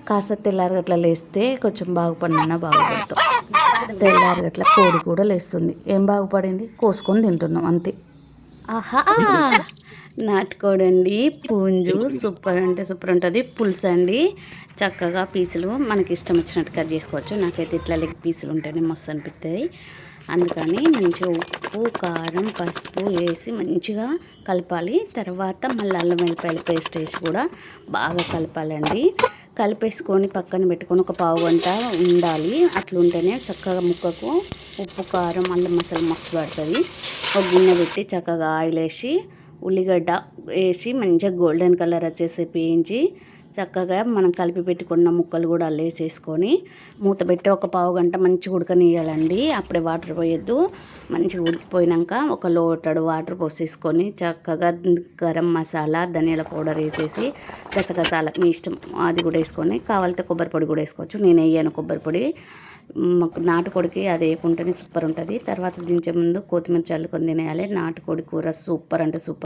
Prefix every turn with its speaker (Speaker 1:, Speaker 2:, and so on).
Speaker 1: కాస్త తెల్లారగట్ల లేస్తే కొంచెం బాగుపడినా బాగుపడతాం. తెల్లారగట్ల కోడి కూడా లేస్తుంది. ఏం బాగుపడింది? కోసుకొని తింటున్నాం అంతే. ఆహా, నాటుకోడి అండి, పుంజు సూపర్ అంటే సూపర్ ఉంటుంది. పులుసు అండి, చక్కగా పీసులు మనకి ఇష్టం వచ్చినట్టు కట్ చేసుకోవచ్చు. నాకైతే ఇట్లా లెగ్ పీసులు ఉంటేనే మస్తు అనిపిస్తుంది. అందుకని మంచిగా ఉప్పు, కారం, పసుపు వేసి మంచిగా కలపాలి. తర్వాత మళ్ళీ అల్లం వెల్లిపాయల పేస్ట్ వేసి కూడా బాగా కలపాలండి. కలిపేసుకొని పక్కన పెట్టుకొని ఒక పావు గంట ఉండాలి. అట్లుంటేనే చక్కగా ముక్కకు ఉప్పు, కారం, అల్లం మసాలా మస్తు పడుతుంది. ఒక గిన్నె పెట్టి చక్కగా ఆయిల్ వేసి ఉల్లిగడ్డ వేసి మంచిగా గోల్డెన్ కలర్ వచ్చేసి వేయించి చక్కగా మనం కలిపి పెట్టుకున్న ముక్కలు కూడా అల్లేసేసుకొని మూత పెట్టి ఒక పావు గంట మంచిగా ఉడకనియాలండి. అప్పుడే వాటర్ పోయొద్దు. మంచిగా ఉడికిపోయినాక ఒక లోటడు వాటర్ పోసేసుకొని చక్కగా గరం మసాలా, ధనియాల పౌడర్ వేసేసి గసగసాలకు మీ ఇష్టం అది కూడా వేసుకొని కావాలితే కొబ్బరి పొడి కూడా వేసుకోవచ్చు. నేను వేయను కొబ్బరి పొడి. నాటుకోడికి అది వేయకుంటేనే సూపర్ ఉంటుంది. తర్వాత దించే ముందు కొత్తిమీర చల్లుకొని తినేయాలి. నాటుకోడి కూర సూపర్ అంటే సూపర్.